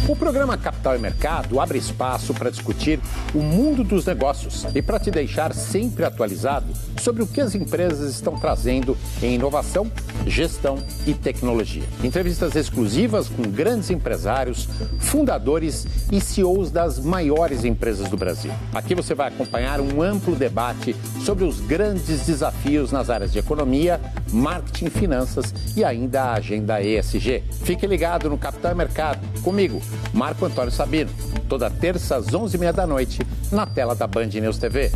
O programa Capital e Mercado abre espaço para discutir o mundo dos negócios e para te deixar sempre atualizado sobre o que as empresas estão trazendo em inovação, gestão e tecnologia. Entrevistas exclusivas com grandes empresários, fundadores e CEOs das maiores empresas do Brasil. Aqui você vai acompanhar um amplo debate sobre os grandes desafios nas áreas de economia, marketing, finanças e ainda a agenda ESG. Fique ligado no Capital e Mercado, comigo, Marco Antônio Sabino, toda terça às 11h30 da noite, na tela da Band News TV.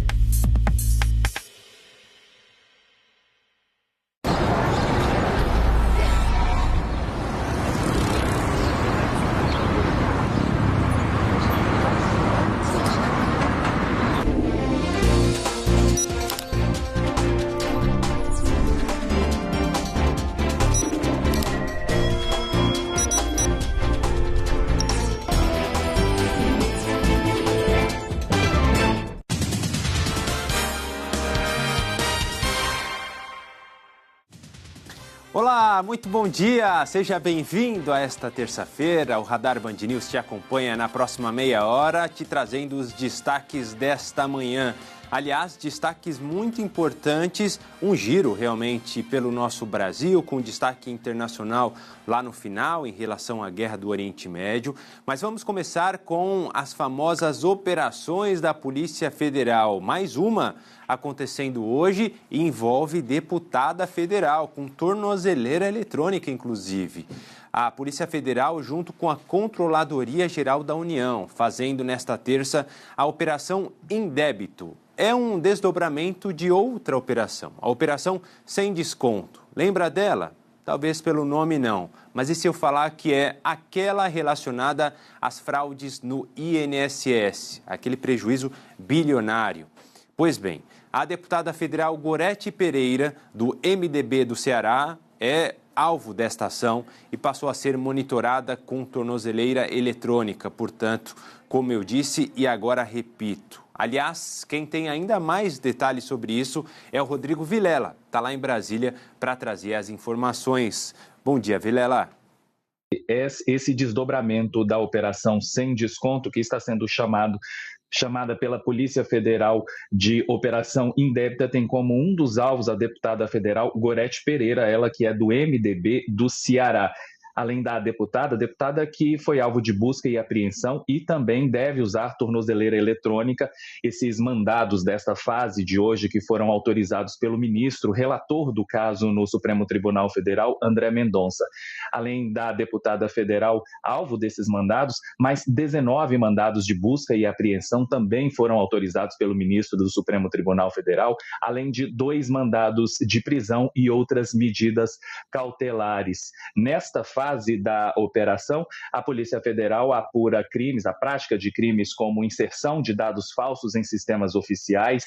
Olá, muito bom dia! Seja bem-vindo a esta terça-feira. O Radar Band News te acompanha na próxima meia hora, te trazendo os destaques desta manhã. Aliás, destaques muito importantes, um giro realmente pelo nosso Brasil, com destaque internacional lá no final, em relação à guerra do Oriente Médio. Mas vamos começar com as famosas operações da Polícia Federal. Mais uma acontecendo hoje e envolve deputada federal, com tornozeleira eletrônica, inclusive. A Polícia Federal, junto com a Controladoria Geral da União, fazendo nesta terça a Operação Indébito. É um desdobramento de outra operação, a Operação Sem Desconto. Lembra dela? Talvez pelo nome não, mas e se eu falar que é aquela relacionada às fraudes no INSS, aquele prejuízo bilionário? Pois bem, a deputada federal Gorete Pereira, do MDB do Ceará, é alvo desta ação e passou a ser monitorada com tornozeleira eletrônica. Portanto, como eu disse e agora repito. Aliás, quem tem ainda mais detalhes sobre isso é o Rodrigo Vilela, está lá em Brasília para trazer as informações. Bom dia, Vilela. Esse desdobramento da Operação Sem Desconto, que está sendo chamada pela Polícia Federal de Operação Indébita, tem como um dos alvos a deputada federal Gorete Pereira, ela que é do MDB do Ceará. Além da deputada que foi alvo de busca e apreensão e também deve usar tornozeleira eletrônica. Esses mandados desta fase de hoje que foram autorizados pelo ministro, relator do caso no Supremo Tribunal Federal, André Mendonça. Além da deputada federal alvo desses mandados, mais 19 mandados de busca e apreensão também foram autorizados pelo ministro do Supremo Tribunal Federal, além de 2 mandados de prisão e outras medidas cautelares. Nesta fase da operação, a Polícia Federal apura crimes, a prática de crimes como inserção de dados falsos em sistemas oficiais,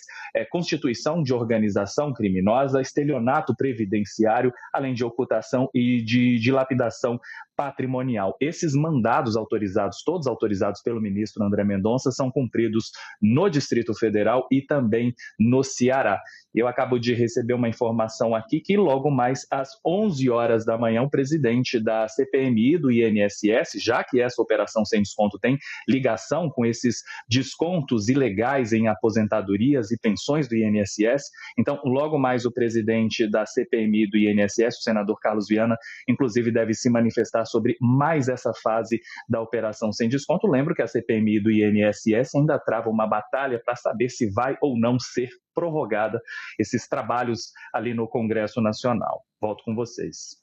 constituição de organização criminosa, estelionato previdenciário, além de ocultação e de dilapidação patrimonial. Esses mandados autorizados, todos autorizados pelo ministro André Mendonça, são cumpridos no Distrito Federal e também no Ceará. Eu acabo de receber uma informação aqui que logo mais às 11 horas da manhã o presidente da CPMI do INSS, já que essa operação sem desconto tem ligação com esses descontos ilegais em aposentadorias e pensões do INSS, então logo mais o presidente da CPMI do INSS, o senador Carlos Viana, inclusive deve se manifestar sobre mais essa fase da operação sem desconto. Lembro que a CPMI do INSS ainda trava uma batalha para saber se vai ou não ser prorrogada esses trabalhos ali no Congresso Nacional. Volto com vocês.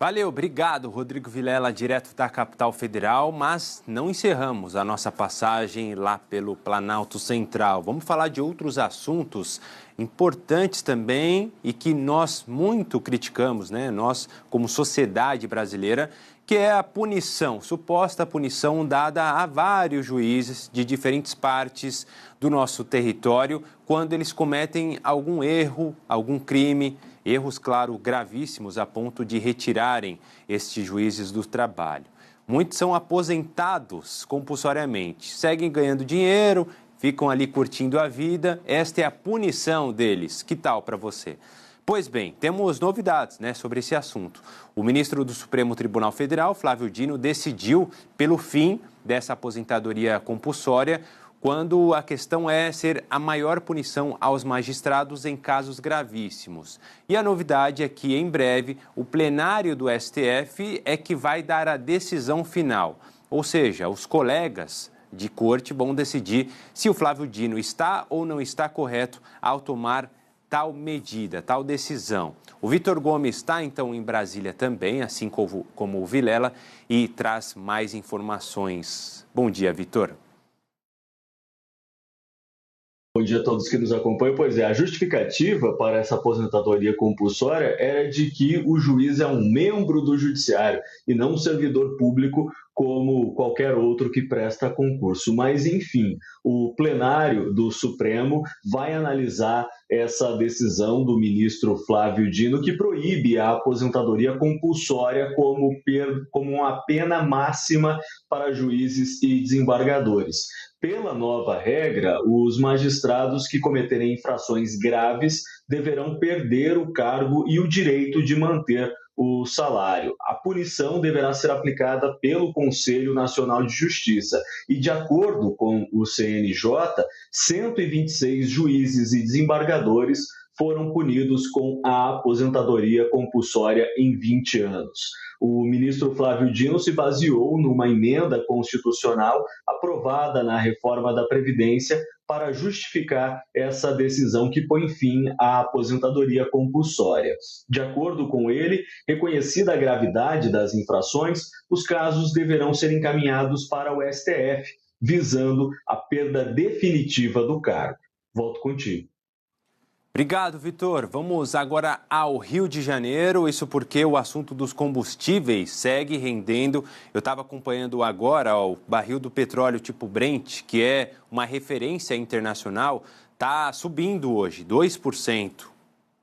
Valeu, obrigado, Rodrigo Vilela, direto da capital federal, mas não encerramos a nossa passagem lá pelo Planalto Central. Vamos falar de outros assuntos importantes também e que nós muito criticamos, né? Nós, como sociedade brasileira, que é a punição, suposta punição dada a vários juízes de diferentes partes do nosso território quando eles cometem algum erro, algum crime. Erros, claro, gravíssimos a ponto de retirarem estes juízes do trabalho. Muitos são aposentados compulsoriamente, seguem ganhando dinheiro, ficam ali curtindo a vida. Esta é a punição deles. Que tal para você? Pois bem, temos novidades, sobre esse assunto. O ministro do Supremo Tribunal Federal, Flávio Dino, decidiu pelo fim dessa aposentadoria compulsória, quando a questão é ser a maior punição aos magistrados em casos gravíssimos. E a novidade é que, em breve, o plenário do STF é que vai dar a decisão final. Ou seja, os colegas de corte vão decidir se o Flávio Dino está ou não está correto ao tomar tal medida, tal decisão. O Vitor Gomes está, então, em Brasília também, assim como o Vilela, e traz mais informações. Bom dia, Vitor. Bom dia a todos que nos acompanham. Pois é, a justificativa para essa aposentadoria compulsória era de que o juiz é um membro do judiciário e não um servidor público como qualquer outro que presta concurso. Mas, enfim, o plenário do Supremo vai analisar essa decisão do ministro Flávio Dino, que proíbe a aposentadoria compulsória como uma pena máxima para juízes e desembargadores. Pela nova regra, os magistrados que cometerem infrações graves deverão perder o cargo e o direito de manter o salário. A punição deverá ser aplicada pelo Conselho Nacional de Justiça e, de acordo com o CNJ, 126 juízes e desembargadores foram punidos com a aposentadoria compulsória em 20 anos. O ministro Flávio Dino se baseou numa emenda constitucional aprovada na reforma da Previdência para justificar essa decisão que põe fim à aposentadoria compulsória. De acordo com ele, reconhecida a gravidade das infrações, os casos deverão ser encaminhados para o STF, visando a perda definitiva do cargo. Volto contigo. Obrigado, Vitor. Vamos agora ao Rio de Janeiro, isso porque o assunto dos combustíveis segue rendendo. Eu estava acompanhando agora o barril do petróleo tipo Brent, que é uma referência internacional, está subindo hoje, 2%.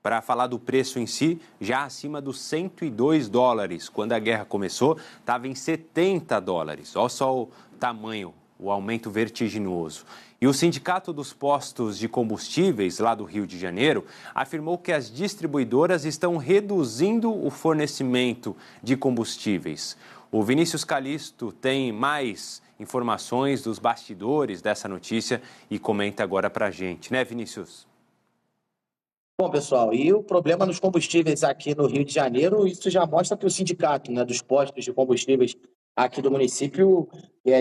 Para falar do preço em si, já acima dos $102. Quando a guerra começou, estava em $70. Olha só o tamanho, o aumento vertiginoso. E o Sindicato dos Postos de Combustíveis, lá do Rio de Janeiro, afirmou que as distribuidoras estão reduzindo o fornecimento de combustíveis. O Vinícius Calisto tem mais informações dos bastidores dessa notícia e comenta agora para a gente, né, Vinícius? Bom, pessoal, e o problema nos combustíveis aqui no Rio de Janeiro, isso já mostra que o sindicato, dos postos de combustíveis aqui do município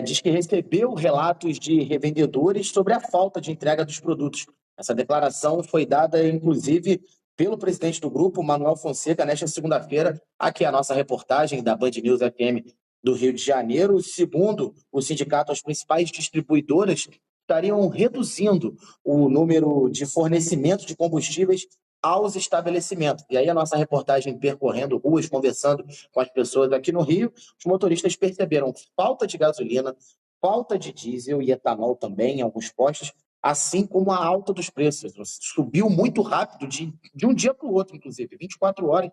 diz que recebeu relatos de revendedores sobre a falta de entrega dos produtos. Essa declaração foi dada, inclusive, pelo presidente do grupo, Manuel Fonseca, nesta segunda-feira. Aqui é a nossa reportagem da Band News FM do Rio de Janeiro. Segundo o sindicato, as principais distribuidoras estariam reduzindo o número de fornecimento de combustíveis aos estabelecimentos. E aí a nossa reportagem percorrendo ruas, conversando com as pessoas aqui no Rio, os motoristas perceberam falta de gasolina, falta de diesel e etanol também em alguns postos, assim como a alta dos preços. Subiu muito rápido de um dia para o outro, inclusive, 24 horas.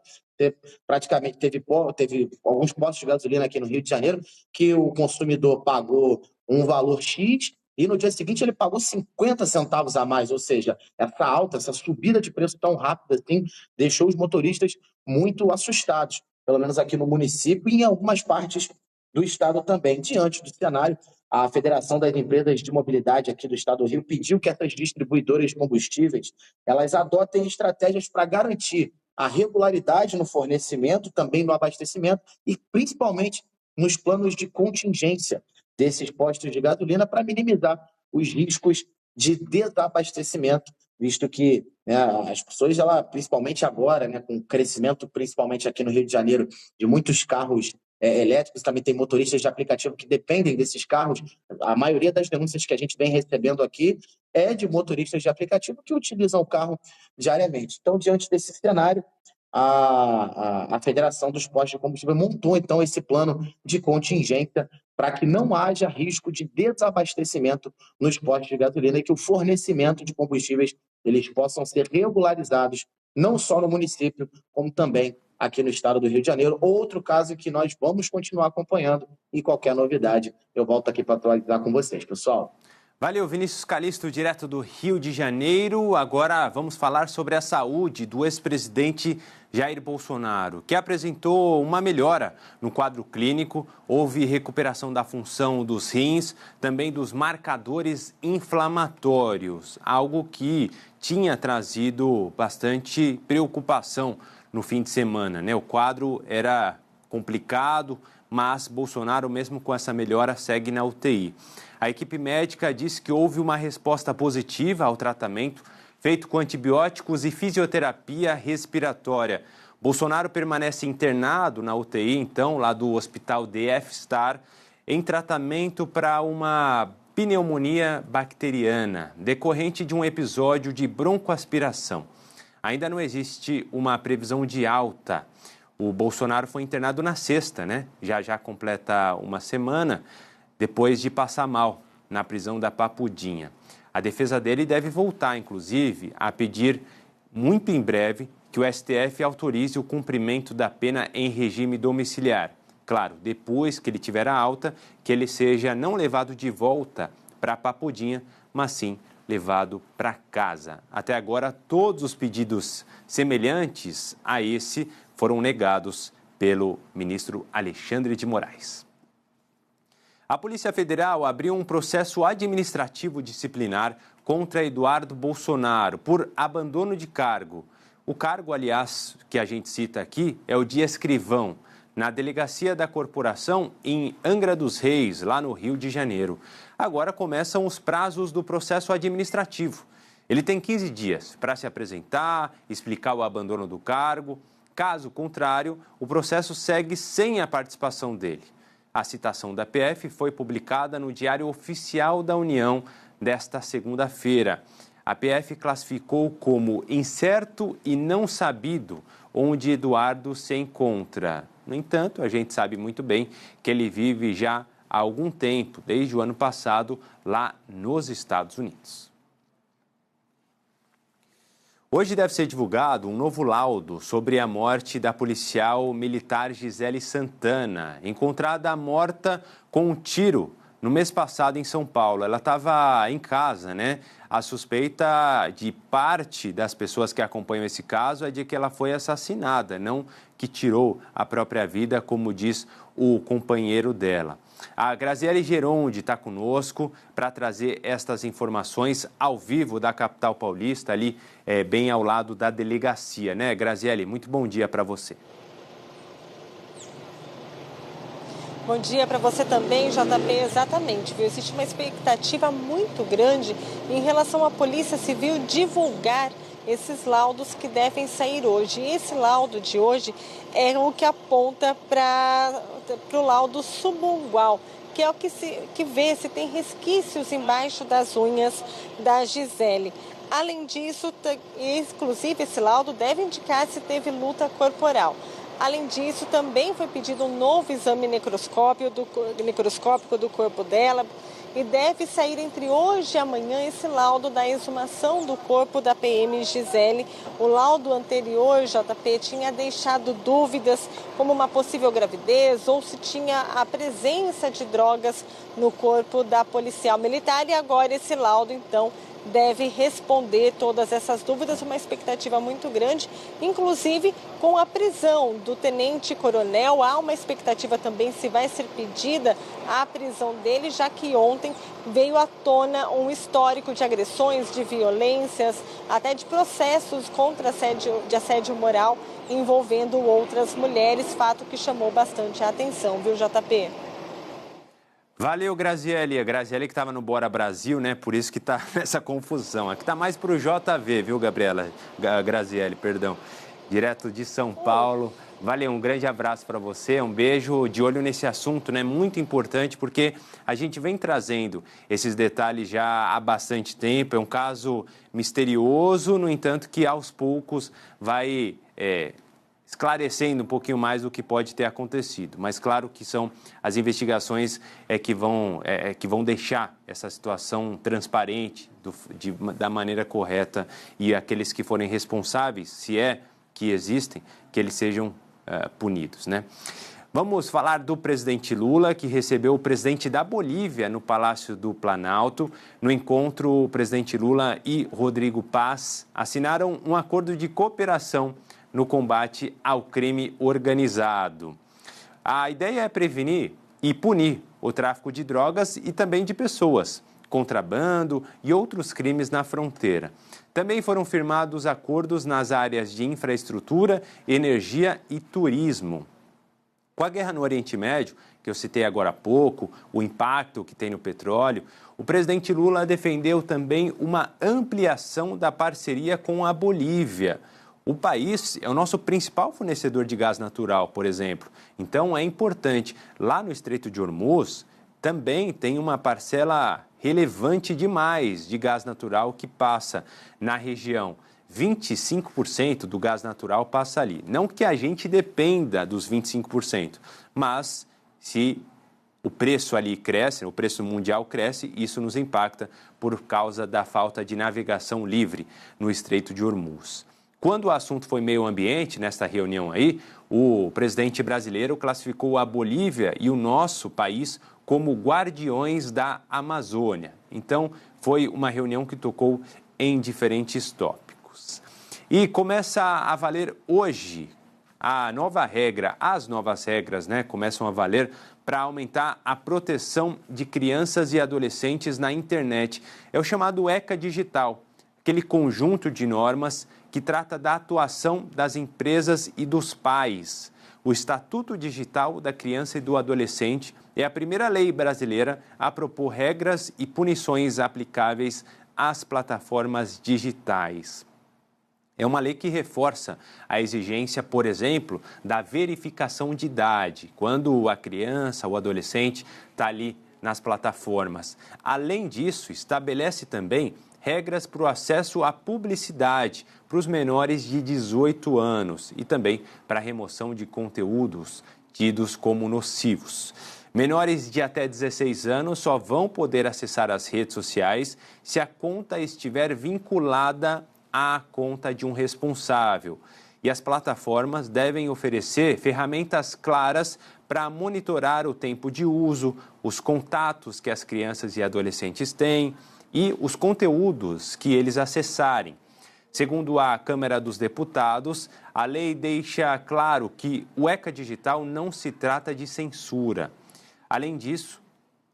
Praticamente teve alguns postos de gasolina aqui no Rio de Janeiro que o consumidor pagou um valor X e no dia seguinte ele pagou 50 centavos a mais, ou seja, essa alta, essa subida de preço tão rápida assim, deixou os motoristas muito assustados, pelo menos aqui no município e em algumas partes do estado também. Diante do cenário, a Federação das Empresas de Mobilidade aqui do estado do Rio pediu que essas distribuidoras de combustíveis elas adotem estratégias para garantir a regularidade no fornecimento, também no abastecimento e principalmente nos planos de contingência desses postos de gasolina para minimizar os riscos de desabastecimento, visto que as pessoas, principalmente agora, com o crescimento, principalmente aqui no Rio de Janeiro, de muitos carros elétricos, também tem motoristas de aplicativo que dependem desses carros. A maioria das denúncias que a gente vem recebendo aqui é de motoristas de aplicativo que utilizam o carro diariamente. Então, diante desse cenário, a Federação dos Postos de Combustível montou, então, esse plano de contingência para que não haja risco de desabastecimento nos postos de gasolina e que o fornecimento de combustíveis eles possam ser regularizados, não só no município, como também aqui no estado do Rio de Janeiro. Outro caso que nós vamos continuar acompanhando e qualquer novidade eu volto aqui para atualizar com vocês, pessoal. Valeu, Vinícius Calixto, direto do Rio de Janeiro. Agora vamos falar sobre a saúde do ex-presidente Jair Bolsonaro, que apresentou uma melhora no quadro clínico. Houve recuperação da função dos rins, também dos marcadores inflamatórios, algo que tinha trazido bastante preocupação no fim de semana, né? O quadro era complicado, mas Bolsonaro, mesmo com essa melhora, segue na UTI. A equipe médica disse que houve uma resposta positiva ao tratamento feito com antibióticos e fisioterapia respiratória. Bolsonaro permanece internado na UTI, então, lá do Hospital DF Star, em tratamento para uma pneumonia bacteriana, decorrente de um episódio de broncoaspiração. Ainda não existe uma previsão de alta. O Bolsonaro foi internado na sexta, né? Já completa uma semana, depois de passar mal na prisão da Papudinha. A defesa dele deve voltar, inclusive, a pedir muito em breve que o STF autorize o cumprimento da pena em regime domiciliar. Claro, depois que ele tiver a alta, que ele seja não levado de volta para a Papudinha, mas sim levado para casa. Até agora, todos os pedidos semelhantes a esse foram negados pelo ministro Alexandre de Moraes. A Polícia Federal abriu um processo administrativo disciplinar contra Eduardo Bolsonaro por abandono de cargo. O cargo, aliás, que a gente cita aqui é o de escrivão, na delegacia da corporação em Angra dos Reis, lá no Rio de Janeiro. Agora começam os prazos do processo administrativo. Ele tem 15 dias para se apresentar, explicar o abandono do cargo. Caso contrário, o processo segue sem a participação dele. A citação da PF foi publicada no Diário Oficial da União desta segunda-feira. A PF classificou como incerto e não sabido onde Eduardo se encontra. No entanto, a gente sabe muito bem que ele vive já há algum tempo, desde o ano passado, lá nos Estados Unidos. Hoje deve ser divulgado um novo laudo sobre a morte da policial militar Gisele Santana, encontrada morta com um tiro no mês passado em São Paulo. Ela estava em casa, né? A suspeita de parte das pessoas que acompanham esse caso é de que ela foi assassinada, não que tirou a própria vida, como diz o companheiro dela. A Graziele Geronde está conosco para trazer estas informações ao vivo da capital paulista, ali bem ao lado da delegacia, né, Graziele? Muito bom dia para você. Bom dia para você também, JP. Exatamente, viu? Existe uma expectativa muito grande em relação à Polícia Civil divulgar esses laudos que devem sair hoje. E esse laudo de hoje é o que aponta para o laudo subungual, que é o que vê se tem resquícios embaixo das unhas da Gisele. Além disso, inclusive esse laudo deve indicar se teve luta corporal. Além disso, também foi pedido um novo exame necroscópico do corpo dela e deve sair entre hoje e amanhã esse laudo da exumação do corpo da PM Gisele. O laudo anterior, JP, tinha deixado dúvidas como uma possível gravidez ou se tinha a presença de drogas no corpo da policial militar, e agora esse laudo, então, deve responder todas essas dúvidas, uma expectativa muito grande, inclusive com a prisão do tenente-coronel. Há uma expectativa também se vai ser pedida a prisão dele, já que ontem veio à tona um histórico de agressões, de violências, até de processos contra assédio moral envolvendo outras mulheres, fato que chamou bastante a atenção, viu, JP? Valeu, Graziele. A Graziele que estava no Bora Brasil, né? Por isso que está nessa confusão. Aqui está mais para o JV, viu, Graziele, perdão. Direto de São Paulo. Valeu, um grande abraço para você, um beijo, de olho nesse assunto, né? Muito importante, porque a gente vem trazendo esses detalhes já há bastante tempo. É um caso misterioso, no entanto, que aos poucos vai esclarecendo um pouquinho mais do que pode ter acontecido. Mas claro que são as investigações que vão deixar essa situação transparente, da maneira correta, e aqueles que forem responsáveis, se é que existem, que eles sejam punidos, né? Vamos falar do presidente Lula, que recebeu o presidente da Bolívia no Palácio do Planalto. No encontro, o presidente Lula e Rodrigo Paz assinaram um acordo de cooperação no combate ao crime organizado. A ideia é prevenir e punir o tráfico de drogas e também de pessoas, contrabando e outros crimes na fronteira. Também foram firmados acordos nas áreas de infraestrutura, energia e turismo. Com a guerra no Oriente Médio, que eu citei agora há pouco, o impacto que tem no petróleo, o presidente Lula defendeu também uma ampliação da parceria com a Bolívia. O país é o nosso principal fornecedor de gás natural, por exemplo. Então, é importante. Lá no Estreito de Hormuz, também tem uma parcela relevante demais de gás natural que passa na região. 25% do gás natural passa ali. Não que a gente dependa dos 25%, mas se o preço ali cresce, o preço mundial cresce, isso nos impacta por causa da falta de navegação livre no Estreito de Hormuz. Quando o assunto foi meio ambiente, nesta reunião aí, o presidente brasileiro classificou a Bolívia e o nosso país como guardiões da Amazônia. Então, foi uma reunião que tocou em diferentes tópicos. E começa a valer hoje a nova regra, as novas regras, começam a valer para aumentar a proteção de crianças e adolescentes na internet. É o chamado ECA Digital, aquele conjunto de normas que trata da atuação das empresas e dos pais. O Estatuto Digital da Criança e do Adolescente é a primeira lei brasileira a propor regras e punições aplicáveis às plataformas digitais. É uma lei que reforça a exigência, por exemplo, da verificação de idade, quando a criança ou adolescente está ali nas plataformas. Além disso, estabelece também regras para o acesso à publicidade para os menores de 18 anos e também para a remoção de conteúdos tidos como nocivos. Menores de até 16 anos só vão poder acessar as redes sociais se a conta estiver vinculada à conta de um responsável. E as plataformas devem oferecer ferramentas claras para monitorar o tempo de uso, os contatos que as crianças e adolescentes têm e os conteúdos que eles acessarem. Segundo a Câmara dos Deputados, a lei deixa claro que o ECA Digital não se trata de censura. Além disso,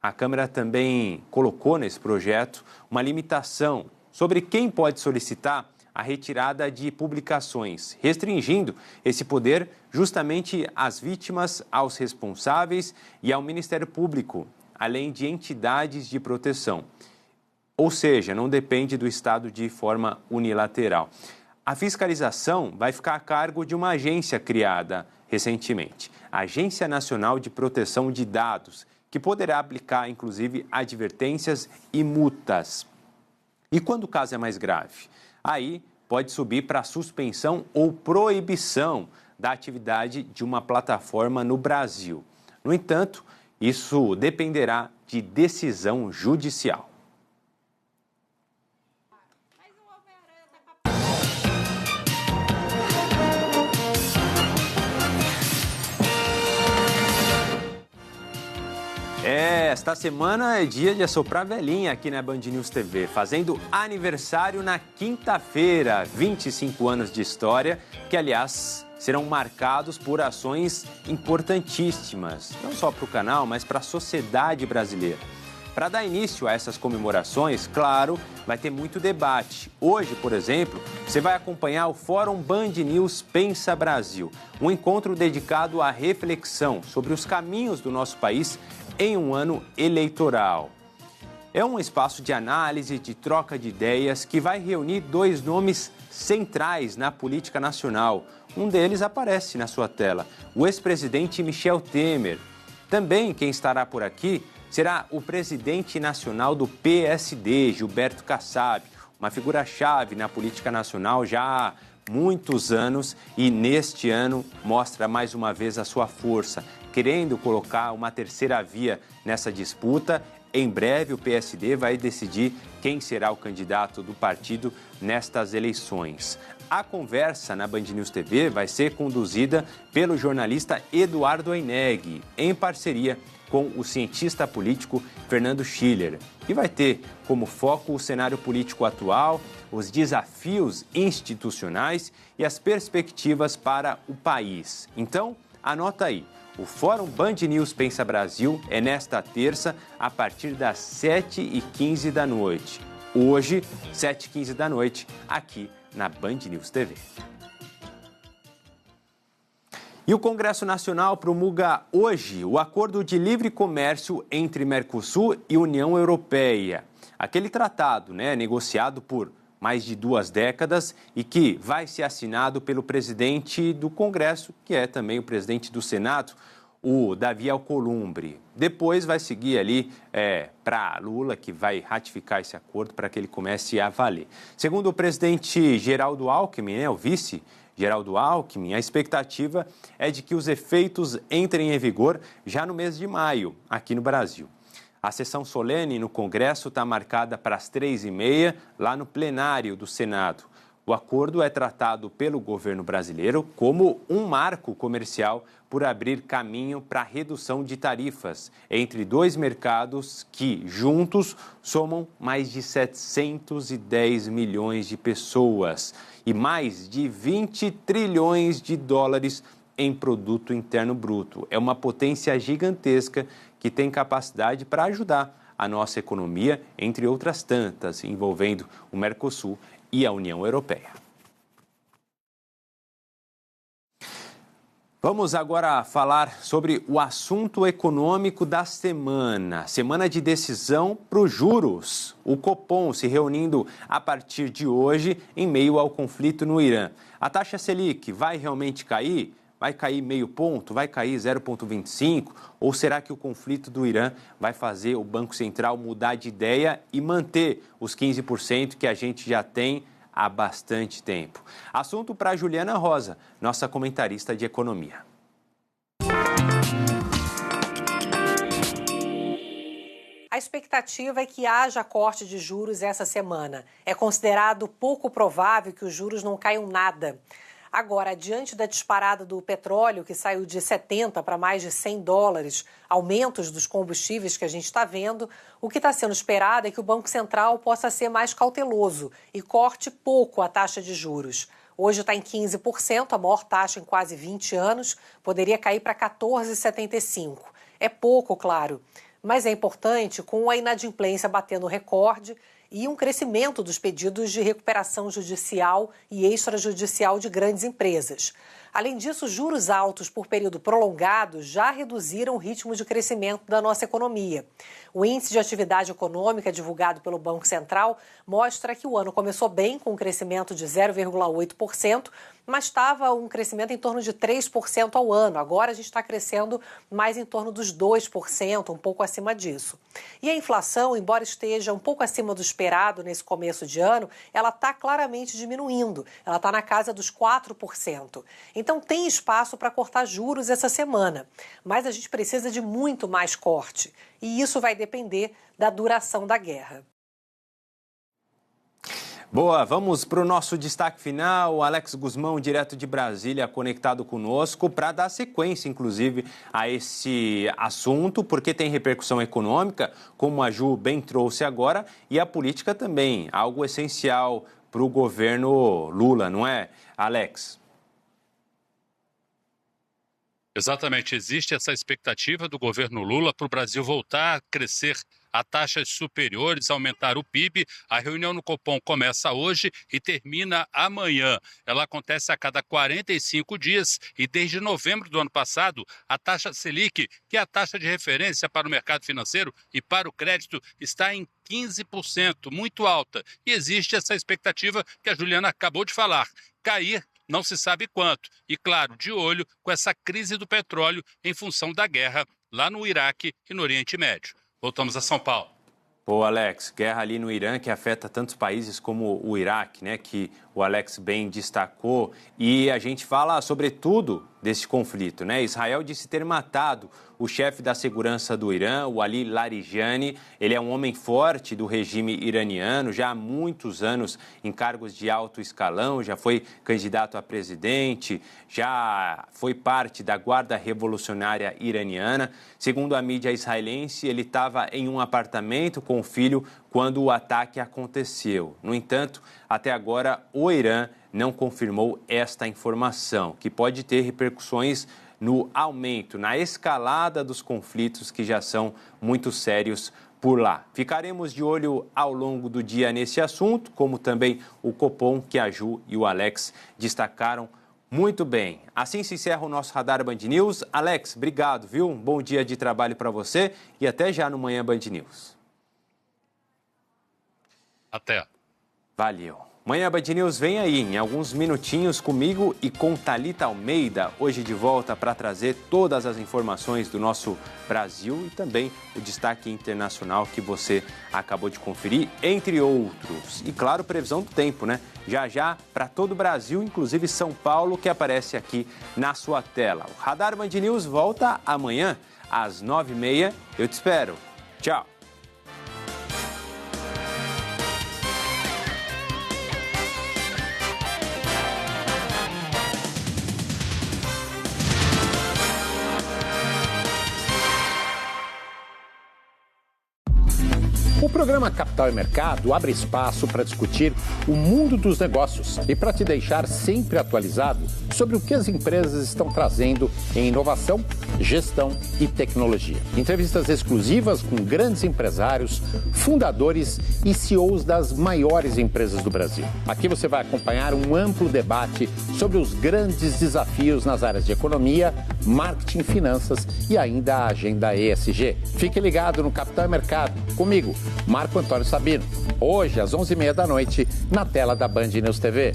a Câmara também colocou nesse projeto uma limitação sobre quem pode solicitar a retirada de publicações, restringindo esse poder justamente às vítimas, aos responsáveis e ao Ministério Público, além de entidades de proteção. Ou seja, não depende do Estado de forma unilateral. A fiscalização vai ficar a cargo de uma agência criada recentemente, a Agência Nacional de Proteção de Dados, que poderá aplicar, inclusive, advertências e multas. E quando o caso é mais grave? Aí pode subir para suspensão ou proibição da atividade de uma plataforma no Brasil. No entanto, isso dependerá de decisão judicial. Esta semana é dia de assoprar velhinha aqui na Band News TV, fazendo aniversário na quinta-feira, 25 anos de história, que, aliás, serão marcados por ações importantíssimas, não só para o canal, mas para a sociedade brasileira. Para dar início a essas comemorações, claro, vai ter muito debate. Hoje, por exemplo, você vai acompanhar o Fórum Band News Pensa Brasil, um encontro dedicado à reflexão sobre os caminhos do nosso país em um ano eleitoral. É um espaço de análise, de troca de ideias, que vai reunir dois nomes centrais na política nacional. Um deles aparece na sua tela, o ex-presidente Michel Temer. Também quem estará por aqui será o presidente nacional do PSD, Gilberto Kassab, uma figura-chave na política nacional já há muitos anos e neste ano mostra mais uma vez a sua força, querendo colocar uma terceira via nessa disputa. Em breve, o PSD vai decidir quem será o candidato do partido nestas eleições. A conversa na Band News TV vai ser conduzida pelo jornalista Eduardo Aineg, em parceria com o cientista político Fernando Schiller. E vai ter como foco o cenário político atual, os desafios institucionais e as perspectivas para o país. Então, anota aí. O Fórum Band News Pensa Brasil é nesta terça, a partir das 7h15 da noite. Hoje, 7h15 da noite, aqui na Band News TV. E o Congresso Nacional promulga hoje o Acordo de Livre Comércio entre Mercosul e União Europeia. Aquele tratado, negociado por mais de 2 décadas e que vai ser assinado pelo presidente do Congresso, que é também o presidente do Senado, o Davi Alcolumbre. Depois vai seguir ali para Lula, que vai ratificar esse acordo para que ele comece a valer. Segundo o presidente Geraldo Alckmin, o vice Geraldo Alckmin, a expectativa é de que os efeitos entrem em vigor já no mês de maio, aqui no Brasil. A sessão solene no Congresso está marcada para as 3h30, lá no plenário do Senado. O acordo é tratado pelo governo brasileiro como um marco comercial por abrir caminho para a redução de tarifas entre 2 mercados que, juntos, somam mais de 710 milhões de pessoas e mais de 20 trilhões de dólares em produto interno bruto. É uma potência gigantesca que tem capacidade para ajudar a nossa economia, entre outras tantas, envolvendo o Mercosul e a União Europeia. Vamos agora falar sobre o assunto econômico da semana. Semana de decisão para os juros. O Copom se reunindo a partir de hoje em meio ao conflito no Irã. A taxa Selic vai realmente cair? Vai cair meio ponto? Vai cair 0,25? Ou será que o conflito do Irã vai fazer o Banco Central mudar de ideia e manter os 15% que a gente já tem há bastante tempo? Assunto para Juliana Rosa, nossa comentarista de economia. A expectativa é que haja corte de juros essa semana. É considerado pouco provável que os juros não caiam nada. Agora, diante da disparada do petróleo, que saiu de 70 para mais de 100 dólares, aumentos dos combustíveis que a gente está vendo, o que está sendo esperado é que o Banco Central possa ser mais cauteloso e corte pouco a taxa de juros. Hoje está em 15%, a maior taxa em quase 20 anos, poderia cair para 14,75%. É pouco, claro, mas é importante com a inadimplência batendo recorde e um crescimento dos pedidos de recuperação judicial e extrajudicial de grandes empresas. Além disso, juros altos por período prolongado já reduziram o ritmo de crescimento da nossa economia. O índice de atividade econômica divulgado pelo Banco Central mostra que o ano começou bem, com um crescimento de 0,8%, mas estava um crescimento em torno de 3% ao ano. Agora a gente está crescendo mais em torno dos 2%, um pouco acima disso. E a inflação, embora esteja um pouco acima do esperado nesse começo de ano, ela está claramente diminuindo. Ela está na casa dos 4%. Então tem espaço para cortar juros essa semana. Mas a gente precisa de muito mais corte. E isso vai depender da duração da guerra. Boa, vamos para o nosso destaque final. Alex Guzmão, direto de Brasília, conectado conosco para dar sequência, inclusive, a esse assunto, porque tem repercussão econômica, como a Ju bem trouxe agora, e a política também, algo essencial para o governo Lula, não é, Alex? Exatamente, existe essa expectativa do governo Lula para o Brasil voltar a crescer a taxas superiores, aumentar o PIB. A reunião no Copom começa hoje e termina amanhã. Ela acontece a cada 45 dias e desde novembro do ano passado, a taxa Selic, que é a taxa de referência para o mercado financeiro e para o crédito, está em 15%, muito alta. E existe essa expectativa que a Juliana acabou de falar, cair não se sabe quanto. E, claro, de olho com essa crise do petróleo em função da guerra lá no Iraque e no Oriente Médio. Voltamos a São Paulo. Pô, Alex, guerra ali no Irã que afeta tantos países como o Iraque, né? Que o Alex bem destacou, e a gente fala sobretudo desse conflito, né? Israel disse ter matado o chefe da segurança do Irã, o Ali Larijani. Ele é um homem forte do regime iraniano, já há muitos anos em cargos de alto escalão, já foi candidato a presidente, já foi parte da Guarda Revolucionária Iraniana. Segundo a mídia israelense, ele estava em um apartamento com o filho quando o ataque aconteceu. No entanto, até agora, o Irã não confirmou esta informação, que pode ter repercussões no aumento, na escalada dos conflitos que já são muito sérios por lá. Ficaremos de olho ao longo do dia nesse assunto, como também o Copom, que a Ju e o Alex destacaram muito bem. Assim se encerra o nosso Radar Band News. Alex, obrigado, viu? Um bom dia de trabalho para você e até já no Manhã Band News. Até. Valeu. Manhã Band News vem aí, em alguns minutinhos comigo e com Thalita Almeida, hoje de volta para trazer todas as informações do nosso Brasil e também o destaque internacional que você acabou de conferir, entre outros. E claro, previsão do tempo, né? Já para todo o Brasil, inclusive São Paulo, que aparece aqui na sua tela. O Radar Band News volta amanhã às 9h30. Eu te espero. Tchau. O programa Capital e Mercado abre espaço para discutir o mundo dos negócios e para te deixar sempre atualizado sobre o que as empresas estão trazendo em inovação, gestão e tecnologia. Entrevistas exclusivas com grandes empresários, fundadores e CEOs das maiores empresas do Brasil. Aqui você vai acompanhar um amplo debate sobre os grandes desafios nas áreas de economia, marketing, finanças e ainda a agenda ESG. Fique ligado no Capital e Mercado, comigo, Marco Antônio Sabino, hoje às 11h30 da noite, na tela da Band News TV.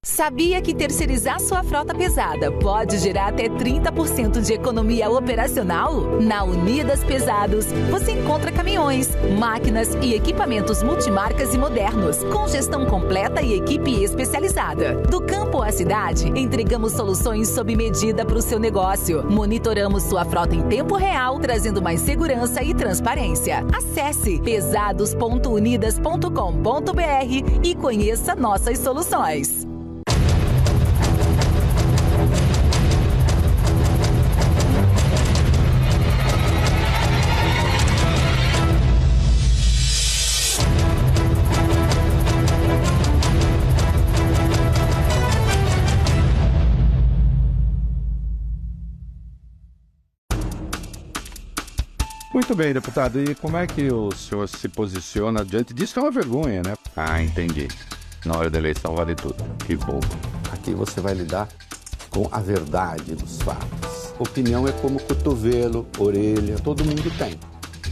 Sabia que terceirizar sua frota pesada pode gerar até 30% de economia operacional? Na Unidas Pesados, você encontra caminhões, máquinas e equipamentos multimarcas e modernos, com gestão completa e equipe especializada. Do campo à cidade, entregamos soluções sob medida para o seu negócio. Monitoramos sua frota em tempo real, trazendo mais segurança e transparência. Acesse pesados.unidas.com.br e conheça nossas soluções. Muito bem, deputado. E como é que o senhor se posiciona diante disso? É uma vergonha, né? Ah, entendi. Na hora da eleição vale tudo. Que bom. Aqui você vai lidar com a verdade dos fatos. Opinião é como cotovelo, orelha, todo mundo tem,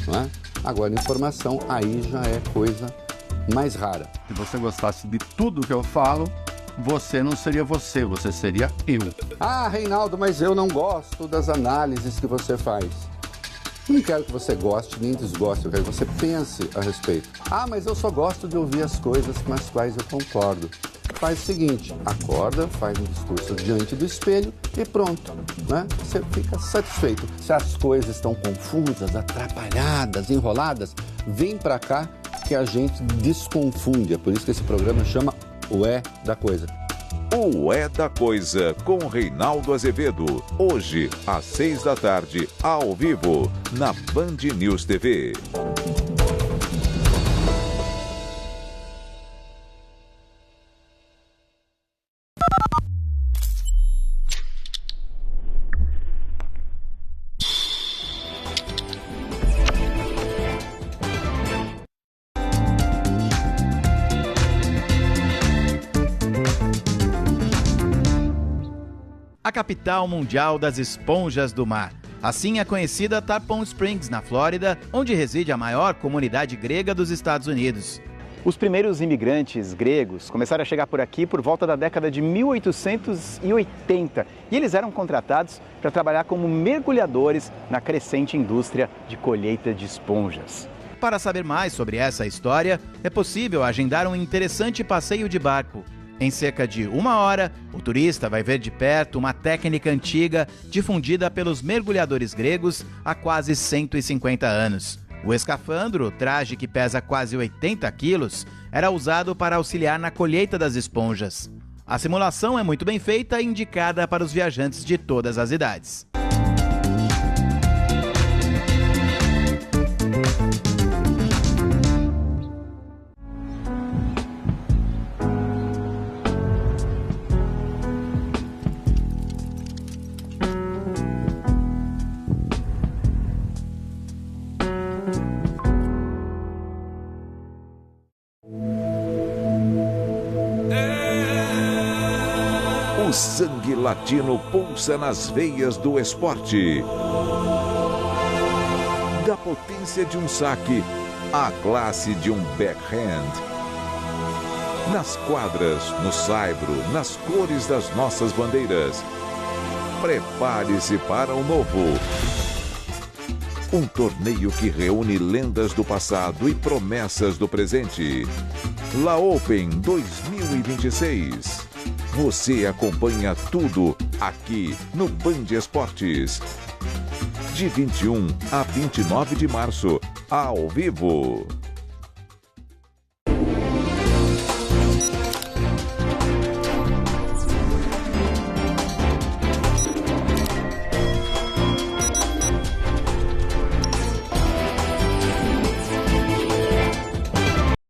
não é? Agora, informação aí já é coisa mais rara. Se você gostasse de tudo que eu falo, você não seria você, você seria eu. Ah, Reinaldo, mas eu não gosto das análises que você faz. Não quero que você goste nem desgoste, eu quero que você pense a respeito. Ah, mas eu só gosto de ouvir as coisas com as quais eu concordo. Faz o seguinte, acorda, faz um discurso diante do espelho e pronto, né? Você fica satisfeito. Se as coisas estão confusas, atrapalhadas, enroladas, vem pra cá que a gente desconfunde. É por isso que esse programa chama O É da Coisa. O É da Coisa, com Reinaldo Azevedo. Hoje, às 18h, ao vivo, na Band News TV. A capital mundial das esponjas do mar. Assim é conhecida Tarpon Springs, na Flórida, onde reside a maior comunidade grega dos Estados Unidos. Os primeiros imigrantes gregos começaram a chegar por aqui por volta da década de 1880 e eles eram contratados para trabalhar como mergulhadores na crescente indústria de colheita de esponjas. para saber mais sobre essa história, é possível agendar um interessante passeio de barco. Em cerca de 1 hora, o turista vai ver de perto uma técnica antiga difundida pelos mergulhadores gregos há quase 150 anos. O escafandro, traje que pesa quase 80 quilos, era usado para auxiliar na colheita das esponjas. A simulação é muito bem feita e indicada para os viajantes de todas as idades. O sangue latino pulsa nas veias do esporte. Da potência de um saque à classe de um backhand. Nas quadras, no saibro, nas cores das nossas bandeiras. Prepare-se para o novo. Um torneio que reúne lendas do passado e promessas do presente. La Open 2026. Você acompanha tudo aqui no Band Esportes. De 21 a 29 de março, ao vivo.